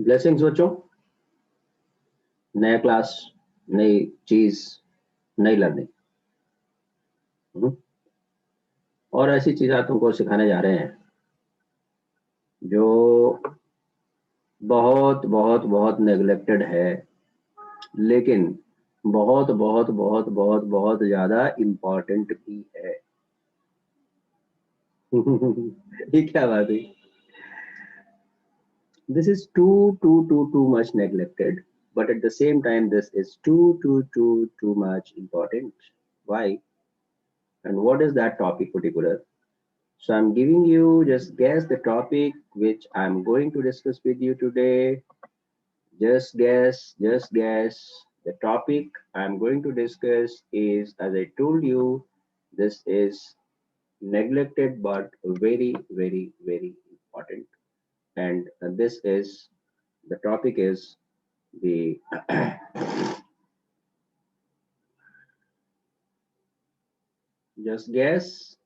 Blessings बच्चों। नया class, नई चीज, नई लर्निंग। और ऐसी चीजें तुमको सिखाने जा रहे हैं जो बहुत बहुत बहुत नेग्लेक्टेड है, लेकिन बहुत बहुत बहुत बहुत बहुत ज्यादा इम्पोर्टेंट भी है। ये क्या बात है? This is too much neglected, but at the same time, this is too much important. Why? And what is that topic particular? So I'm giving you just guess the topic which I'm going to discuss with you today. Just guess, just guess. The topic I'm going to discuss is, as I told you, this is neglected but very important. And this is the topic is the just guess.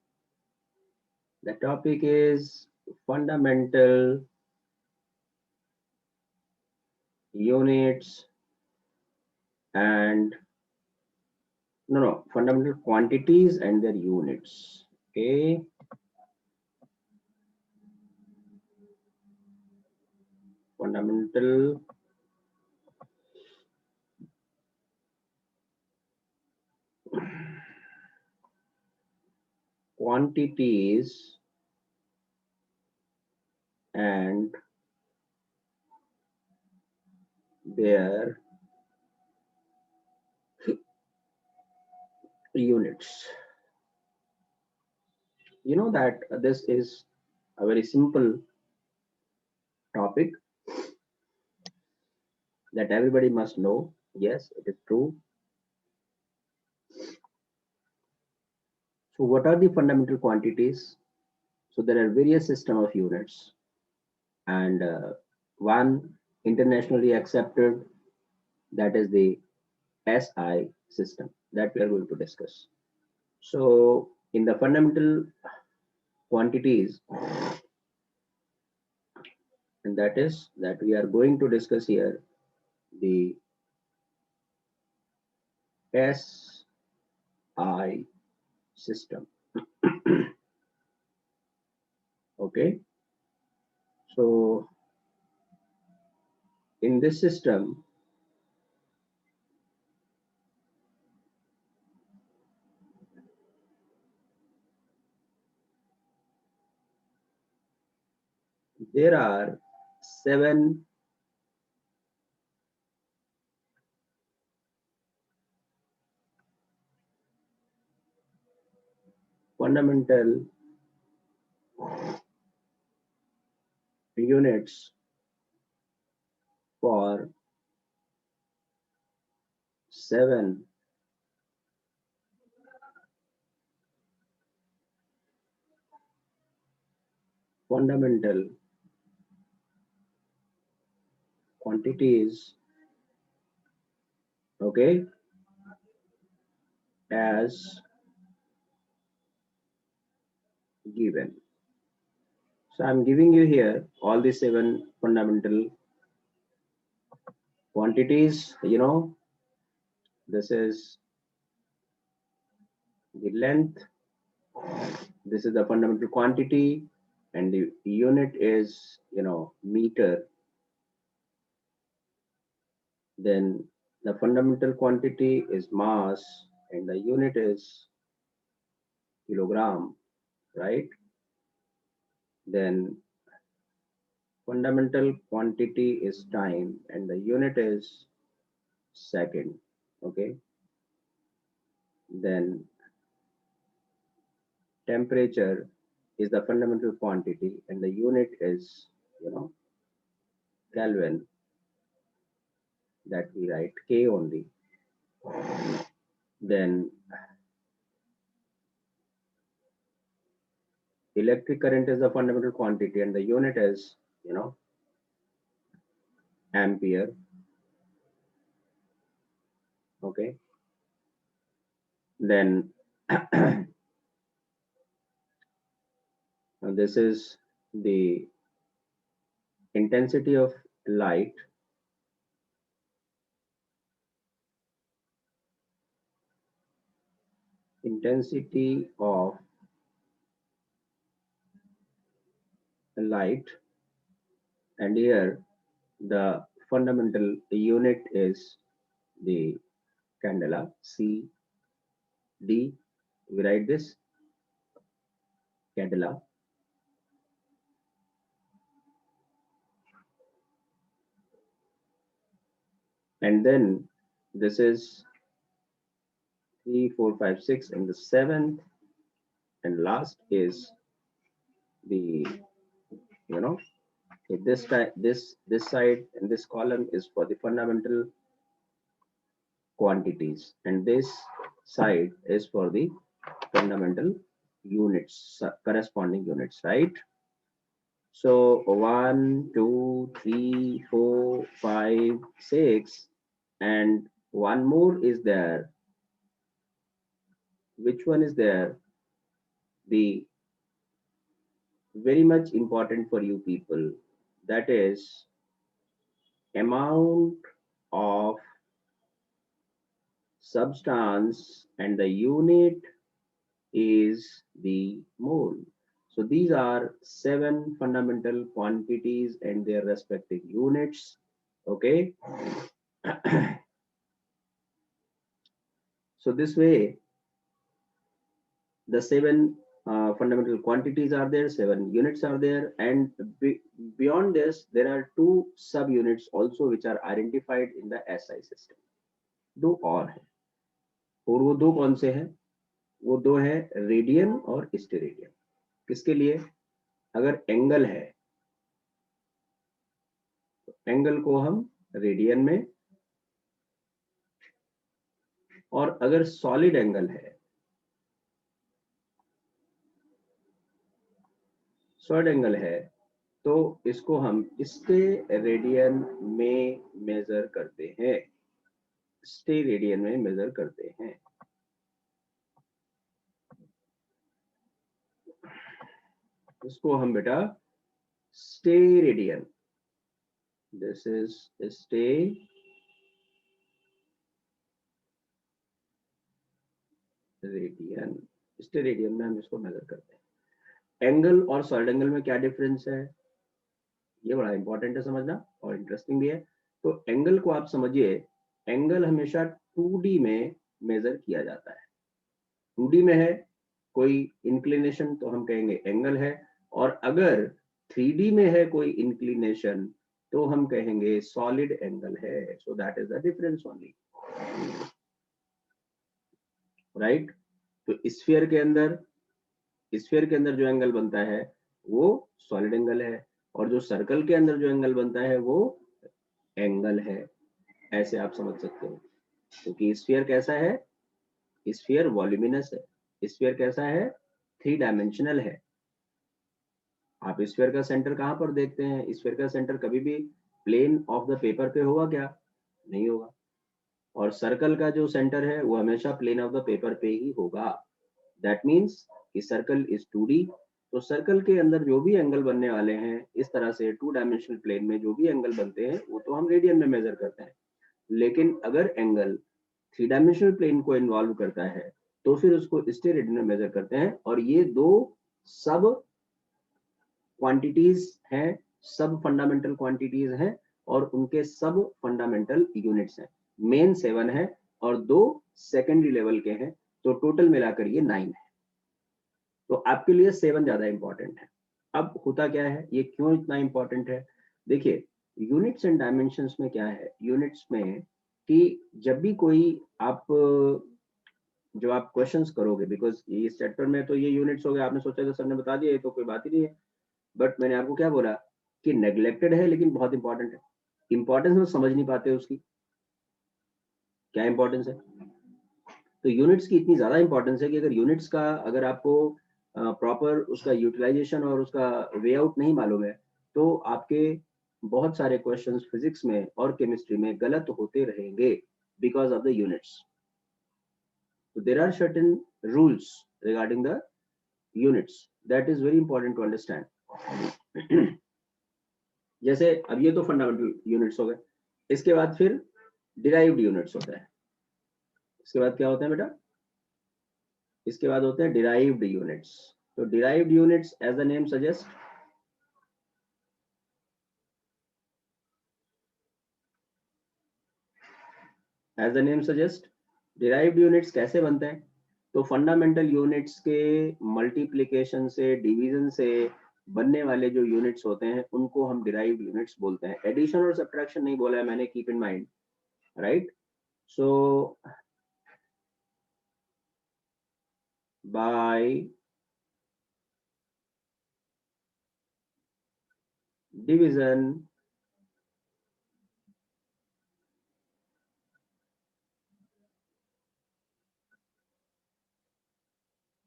The topic is fundamental units and fundamental quantities and their units. Okay, fundamental quantities and their units. You know that this is a very simple topic that everybody must know. Yes, it is true. So what are the fundamental quantities? So there are various system of units, and one internationally accepted, that is the SI system that we are going to discuss. So in the fundamental quantities, and that is that we are going to discuss here the SI system. Okay, so in this system, there are 7 fundamental units for 7 fundamental quantities, okay, as given. So I'm giving you here all the 7 fundamental quantities. This is the length, this is the fundamental quantity, and the unit is, meter. Then the fundamental quantity is mass, and the unit is kilogram, right? Then fundamental quantity is time, and the unit is second. Okay, then temperature is the fundamental quantity, and the unit is, Kelvin, that we write K only. Then electric current is the fundamental quantity, and the unit is, ampere. Okay, then this is the intensity of light intensity of light, and here the fundamental unit is the candela, C D. We write this candela, and then this is 3, 4, 5, 6, and the seventh and last is the, you know, this time this side and this column is for the fundamental quantities, and this side is for the fundamental units, corresponding units, right? So 1, 2, 3, 4, 5, 6, and one more is there. Which one is there? The very much important for you people, that is amount of substance, and the unit is the mole. So these are 7 fundamental quantities and their respective units. Okay. So this way, the 7 fundamental quantities are there, 7 units are there, and beyond this, there are 2 subunits also which are identified in the SI system. दो और हैं, और वो दो कौन से हैं? वो दो है रेडियन और स्टेरेडियन. किसके लिए? अगर एंगल है तो एंगल को हम रेडियन में, और अगर सॉलिड एंगल है, सॉलिड एंगल है, तो इसको हम स्टेरेडियन में मेजर करते हैं. स्टेरेडियन में मेजर करते हैं. इसको हम बेटा steradian, this is steradian, steradian में हम इसको मेजर करते हैं. एंगल और सॉलिड एंगल में क्या डिफरेंस है, ये बड़ा इंपॉर्टेंट है समझना और इंटरेस्टिंग भी है. तो एंगल को आप समझिए, एंगल हमेशा 2D में मेजर किया जाता है. 2D में है कोई इंक्लिनेशन तो हम कहेंगे एंगल है, और अगर 3D में है कोई इंक्लिनेशन तो हम कहेंगे सॉलिड एंगल है. So that is the difference only, right. तो स्फीयर के अंदर जो एंगल बनता है वो सॉलिड एंगल है, और जो सर्कल के अंदर जो एंगल बनता है वो एंगल है. ऐसे आप समझ सकते हो. क्योंकि स्फीयर कैसा है? स्फीयर वॉल्यूमिनस है. स्फीयर कैसा है? 3 डायमेंशनल है. आप स्फीयर का सेंटर कहां पर देखते हैं? स्फीयर का सेंटर कभी भी प्लेन ऑफ द पेपर पे होगा क्या? नहीं होगा. और सर्कल का जो सेंटर है वो हमेशा प्लेन ऑफ द पेपर पे ही होगा. दैट मीन्स कि सर्कल इज 2D. तो सर्कल के अंदर जो भी एंगल बनने वाले हैं, इस तरह से 2 डायमेंशनल प्लेन में जो भी एंगल बनते हैं वो तो हम रेडियन में मेजर करते हैं. लेकिन अगर एंगल 3 डायमेंशनल प्लेन को इन्वॉल्व करता है तो फिर उसको स्टेरेडियन में मेजर करते हैं. और ये दो सब क्वांटिटीज हैं, सब फंडामेंटल क्वांटिटीज हैं, और उनके सब फंडामेंटल यूनिट्स हैं. मेन 7 है और 2 सेकेंडरी लेवल के हैं. तो टोटल मिलाकर ये 9 है. तो आपके लिए 7 ज्यादा इंपॉर्टेंट है. अब होता क्या है, ये क्यों इतना इंपॉर्टेंट है? देखिए, यूनिट्स एंड डायमेंशंस में क्या है, यूनिट्स में कि जब भी कोई आप जब आप क्वेश्चंस करोगे, बिकॉज इस चैप्टर में तो ये यूनिट्स हो गए, आपने सोचा तो सर ने बता दिया, ये तो कोई बात ही नहीं है. बट मैंने आपको क्या बोला कि नेग्लेक्टेड है लेकिन बहुत इंपॉर्टेंट है. इंपॉर्टेंस में समझ नहीं पाते उसकी क्या इंपॉर्टेंस है. तो यूनिट्स की इतनी ज्यादा इंपॉर्टेंस है कि अगर यूनिट्स का अगर आपको प्रॉपर उसका यूटिलाइजेशन और उसका वे आउट नहीं मालूम है तो आपके बहुत सारे क्वेश्चंस फिजिक्स में और केमिस्ट्री में गलत होते रहेंगे because of the units. So there are certain rules regarding the units that is very important to understand. जैसे अब ये तो फंडामेंटल यूनिट्स हो गए, इसके बाद फिर डिराइव्ड यूनिट्स होता है। इसके बाद क्या होता है बेटा? इसके बाद होते हैं डिराइव्ड यूनिट्स। तो derived units as the name suggest, as the name suggest derived units कैसे बनते हैं? तो फंडामेंटल यूनिट्स के मल्टीप्लिकेशन से, डिवीजन से बनने वाले जो यूनिट्स होते हैं उनको हम डिराइव्ड यूनिट्स बोलते हैं। एडिशन और सब्ट्रैक्शन नहीं बोला है मैंने, keep in mind, right? So by division,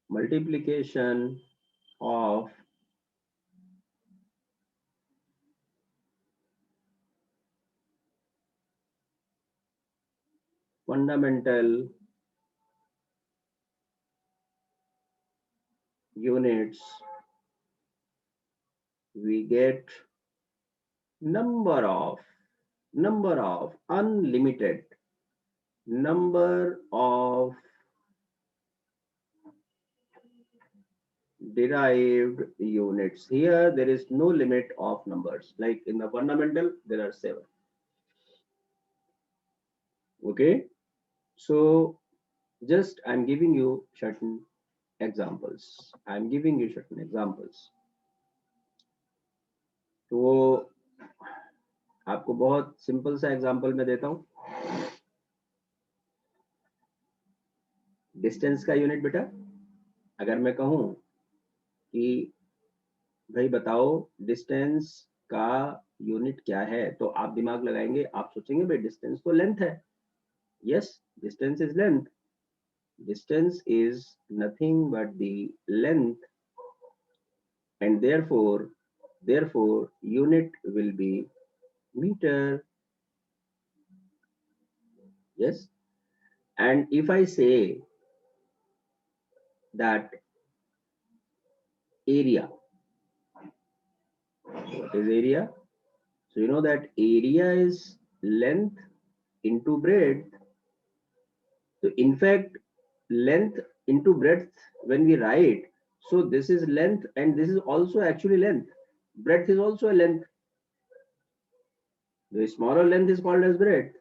multiplication of fundamental units, we get number of unlimited number of derived units. Here there is no limit of numbers, like in the fundamental there are 7. Okay, so just I'm giving you certain examples. तो आपको बहुत simple सा example मैं देता हूं। Distance का unit बेटा, अगर मैं कहूं कि भाई बताओ डिस्टेंस का यूनिट क्या है, तो आप दिमाग लगाएंगे, आप सोचेंगे भाई डिस्टेंस तो लेंथ है। Yes, distance is length. Distance is nothing but the length, and therefore unit will be meter. Yes, and if I say that area, what is area? So you know that area is length into breadth. So in fact length into breadth, when we write, so this is length and this is also actually length. Breadth is also a length. The smaller length is called as breadth.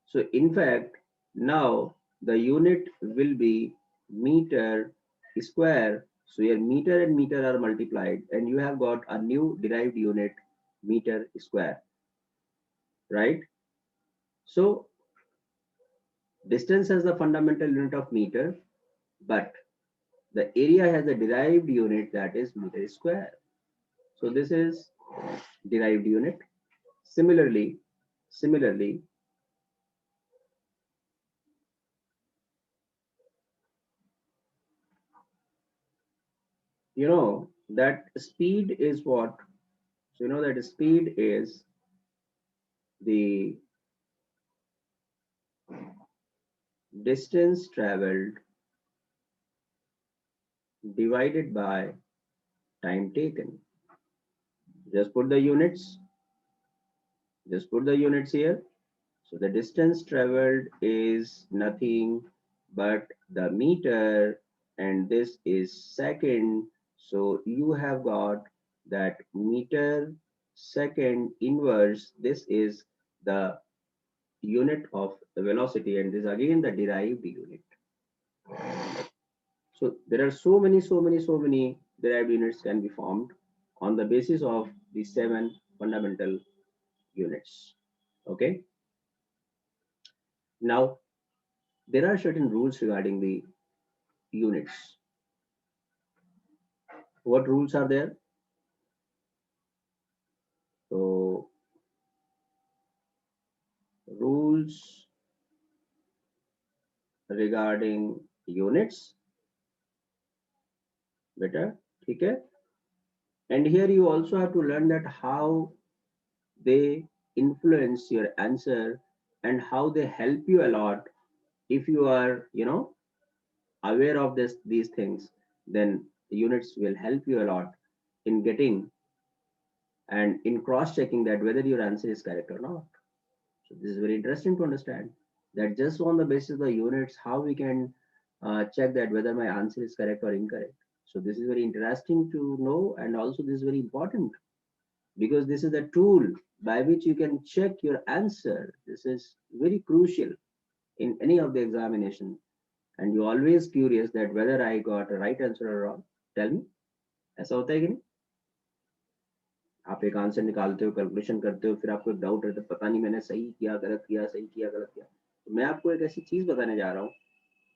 So in fact now the unit will be meter square. So your meter and meter are multiplied and you have got a new derived unit, meter square, right? So distance has the fundamental unit of meter, but the area has a derived unit, that is meter square. So this is derived unit. Similarly, you know that speed is what? So you know that speed is the distance traveled divided by time taken. Just put the units, here. So the distance traveled is nothing but the meter, and this is second. So you have got that meter second inverse. This is the unit of the velocity, and this again the derived unit. So there are so many derived units can be formed on the basis of the 7 fundamental units. Okay. Now there are certain rules regarding the units. What rules are there? So rules regarding units, better, okay? And here you also have to learn that how they influence your answer and how they help you a lot. If you are, aware of these things, then the units will help you a lot in getting and in cross checking that whether your answer is correct or not. So this is very interesting to understand that just on the basis of the units, how we can check that whether my answer is correct or incorrect. So this is very interesting to know, and also this is very important because this is the tool by which you can check your answer. This is very crucial in any of the examination, and you always curious that whether I got a right answer or wrong. Tell me, ऐसा होता है कि नहीं? आप एक answer निकालते हो, calculation करते हो, फिर आपको डाउट रहता है, पता नहीं मैंने सही किया, गलत किया, सही किया, गलत किया। तो मैं आपको एक ऐसी चीज बताने जा रहा हूँ,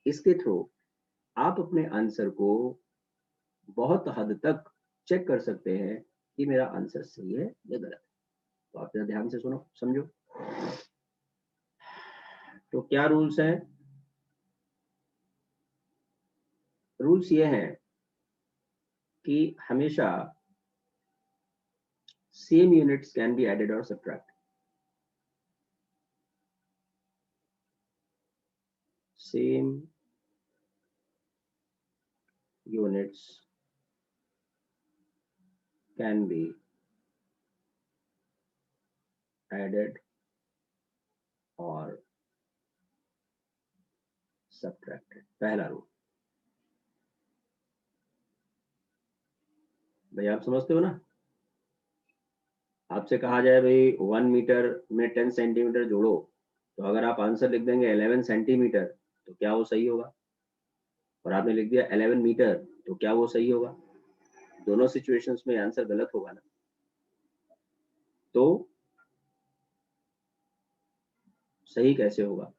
इसके थ्रू आप अपने आंसर को बहुत हद तक चेक कर सकते हैं कि मेरा आंसर सही है या गलत है। तो आप जरा ध्यान से सुनो, समझो। तो क्या रूल्स हैं? रूल्स ये हैं कि हमेशा same units can be added और subtract. Same units can be added or subtracted। पहला रूल भाई आप समझते हो ना? आपसे कहा जाए भाई 1 मीटर में 10 सेंटीमीटर जोड़ो, तो अगर आप आंसर लिख देंगे 11 सेंटीमीटर, तो क्या वो सही होगा? और आपने लिख दिया 11 मीटर, तो क्या वो सही होगा? दोनों सिचुएशंस में आंसर गलत होगा ना। तो सही कैसे होगा?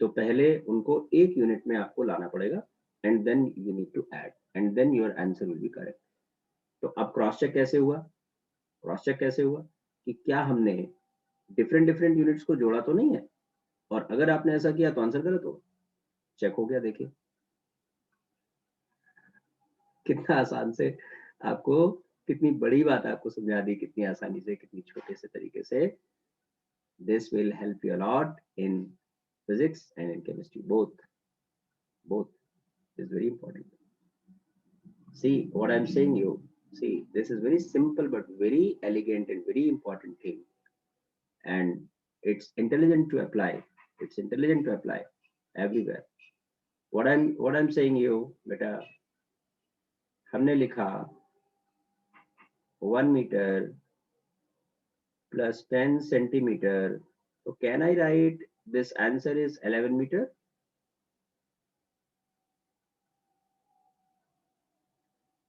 तो पहले उनको एक यूनिट में आपको लाना पड़ेगा, and then you need to add, and then your answer will be correct. तो अब क्रॉस चेक कैसे हुआ? क्रॉस चेक कैसे हुआ कि क्या हमने डिफरेंट डिफरेंट यूनिट्स को जोड़ा तो नहीं है, और अगर आपने ऐसा किया तो आंसर गलत होगा। चेक हो गया। देखिए कितना आसान से आपको, कितनी बड़ी बात आपको समझा दी, कितनी आसानी से, कितनी छोटे से तरीके से। This will help you a lot in physics and in chemistry, both is very important. See what I'm saying you, see this is very simple but very elegant and very important thing, and it's intelligent to apply, it's intelligent to apply everywhere. what I'm saying you, beta हमने लिखा 1 metre plus 10 centimeter, so can I write this answer is 11 meter?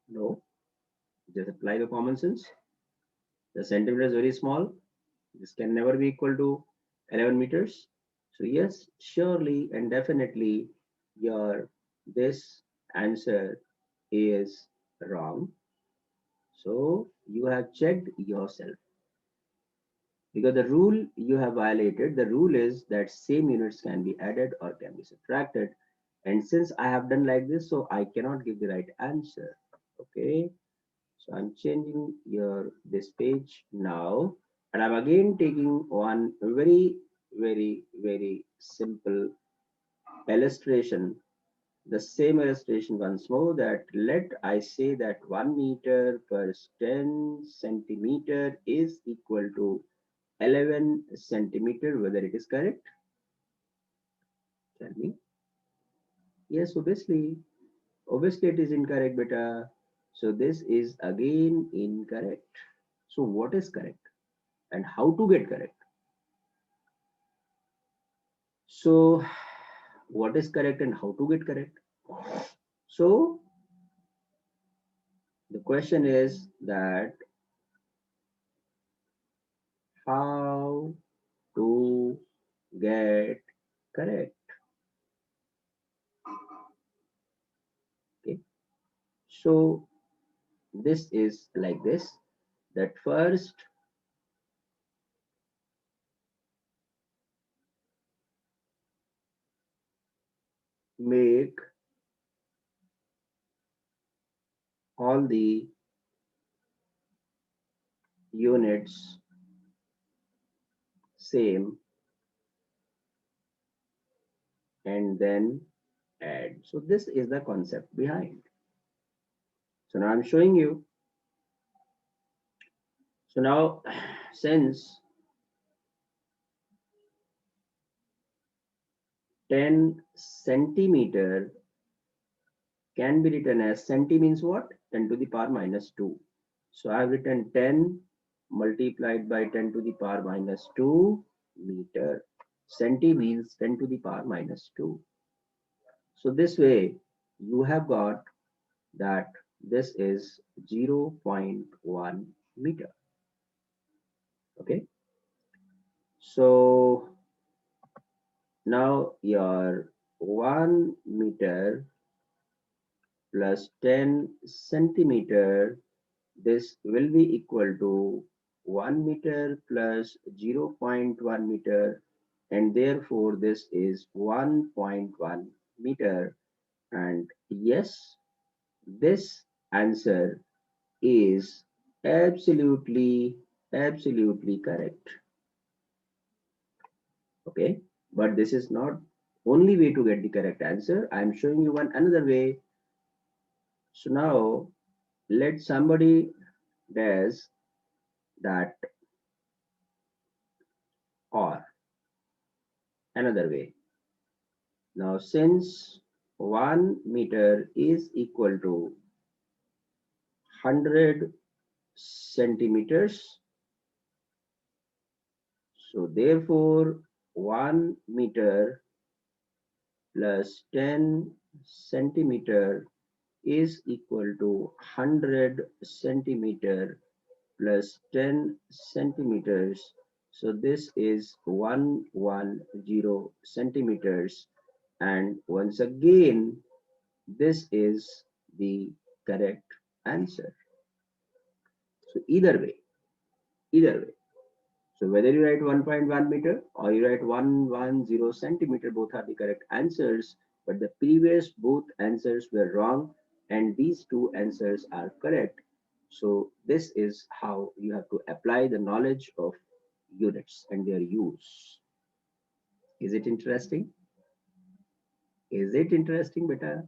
No, just apply the common sense. The centimeter is very small, this can never be equal to 11 meters. So yes, surely and definitely your this answer is wrong. So you have checked yourself, because the rule you have violated, the rule is that same units can be added or can be subtracted, and since I have done like this, so I cannot give the right answer. Okay, so I'm changing your this page now, and I'm again taking one very simple illustration, the same illustration once more, that let I say that 1 meter per 10 centimeter is equal to 11 centimeter, whether it is correct? Tell me. Yes, obviously it is incorrect, beta. So this is again incorrect. So what is correct and how to get correct? So what is correct and how to get correct? So the question is that how to get correct. Okay, so this is like this, that first make all the units same and then add. So this is the concept behind. So now I'm showing you So now, since 10 centimeter can be written as centi means what? 10 to the power minus 2. So I have written 10 multiplied by 10 to the power minus 2 meter. Centi means 10 to the power minus 2. So this way you have got that this is 0.1 meter. Okay. So now your 1 meter plus 10 centimeter, this will be equal to 1 meter plus 0.1 meter, and therefore this is 1.1 meter. And yes, this answer is absolutely correct. Okay, but this is not only way to get the correct answer. I am showing you one another way. So now let somebody does that, or another way. Now since 1 meter is equal to 100 centimeters, so therefore 1 meter plus 10 centimeter is equal to 100 centimeter plus 10 centimeters. So this is 110 centimeters. And once again, this is the correct answer. So either way. So whether you write 1.1 meter or you write 110 centimeter, both are the correct answers. But the previous both answers were wrong, and these two answers are correct. So this is how you have to apply the knowledge of units and their use. Is it interesting? Is it interesting, beta?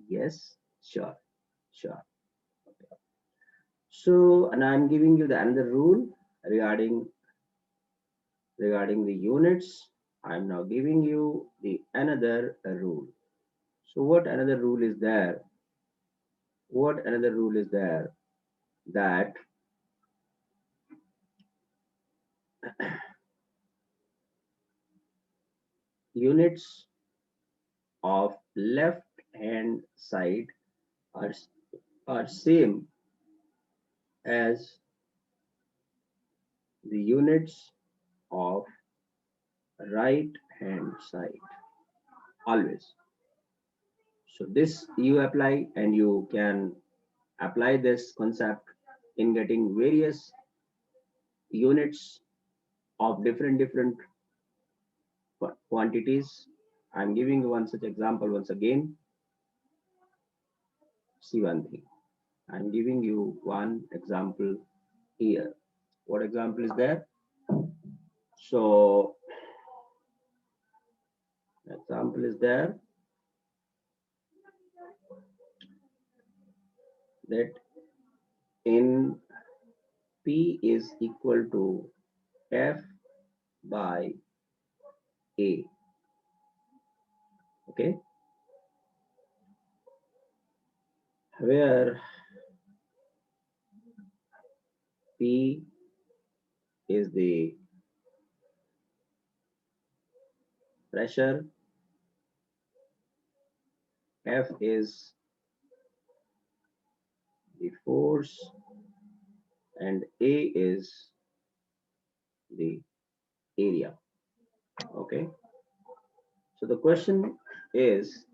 Yes, sure, sure. So, and I'm giving you the another rule regarding the units. I'm now giving you the another rule. So what another rule is there? What another rule is there? That units of left hand side are, are same as the units of right hand side, always. So this you apply, and you can apply this concept in getting various units of different quantities. I'm giving you one such example once again. See one thing. I'm giving you one example here. What example is there? So example is there that in P is equal to F by A. Okay, where P is the pressure, F is the force, and A is the area. Okay, so the question is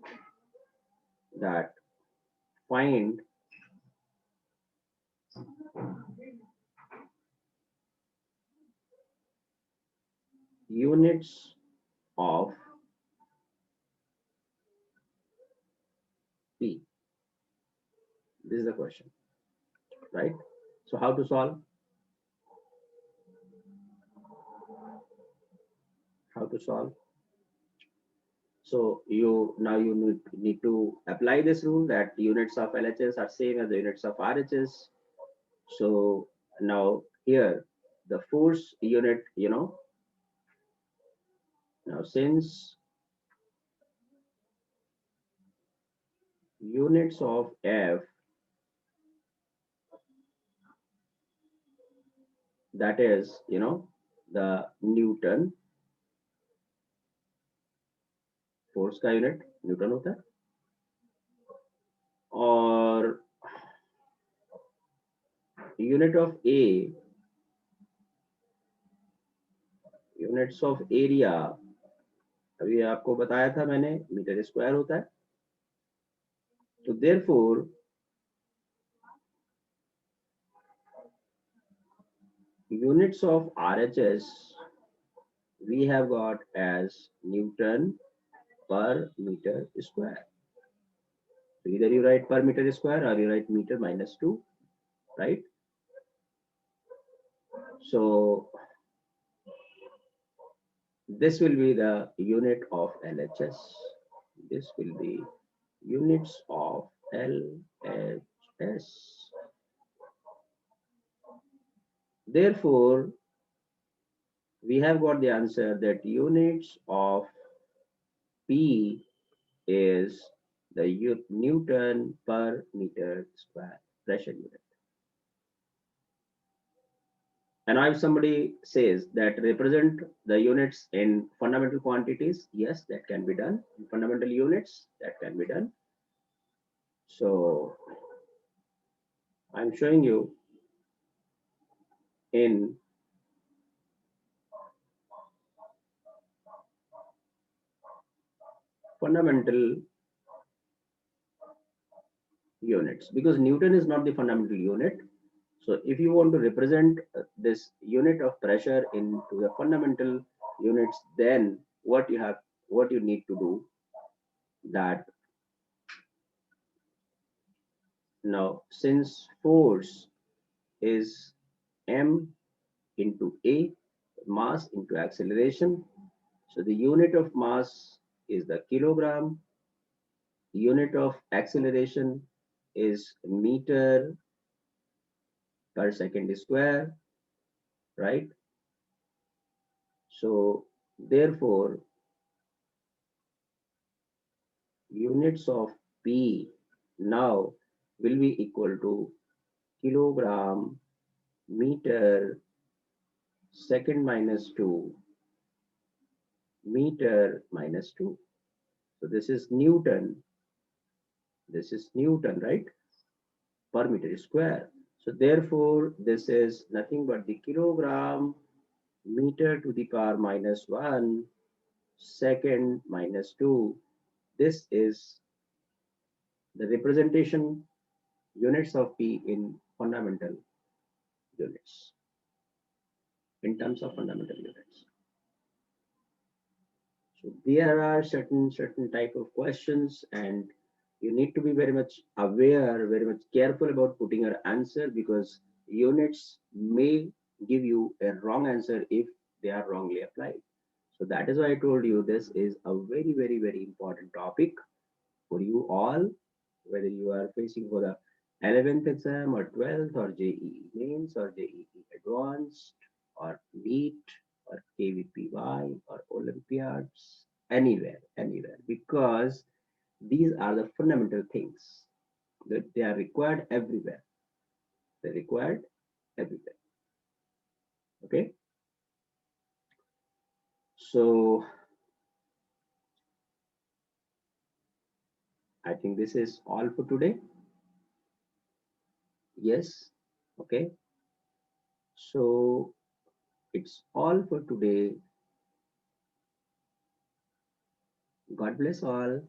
that find units of P. This is the question, right? So how to solve? How to solve? So you now you need to apply this rule that units of LHS are same as the units of RHS. So now here the force unit, now since units of F, that is, the Newton, force का unit Newton होता है, और unit of A, units of area, अभी आपको बताया था मैंने, metre square होता है. तो therefore units of RHS we have got as Newton per meter square. So either you write per meter square or you write meter minus 2, right? So this will be the unit of LHS. This will be units of LHS. Therefore, we have got the answer that units of P is the Newton per meter square pressure unit. And now if somebody says that represent the units in fundamental quantities, yes, that can be done. In fundamental units, that can be done. So I'm showing you in fundamental units, because Newton is not the fundamental unit. So if you want to represent this unit of pressure into the fundamental units, then what you need to do, that now since force is m into a, mass into acceleration, so the unit of mass is the kilogram, unit of acceleration is meter per second square, right? So therefore units of P now will be equal to kilogram meter second minus 2 meter minus 2. So this is Newton, right, per meter square. So therefore this is nothing but the kilogram meter to the power minus 1 second minus 2. This is the representation units of P in fundamental units, in terms of fundamental units. So there are certain type of questions, and you need to be very much aware, very much careful about putting your answer, because units may give you a wrong answer if they are wrongly applied. So that is why I told you this is a very important topic for you all, whether you are facing for the 11th exam or 12th or JEE mains or JEE advanced or NEET or KVPY or Olympiads, anywhere, because these are the fundamental things that they are required everywhere. They're required everywhere. Okay. So I think this is all for today. Yes. Okay. So it's all for today. God bless all.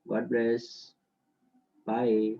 God bless. Bye.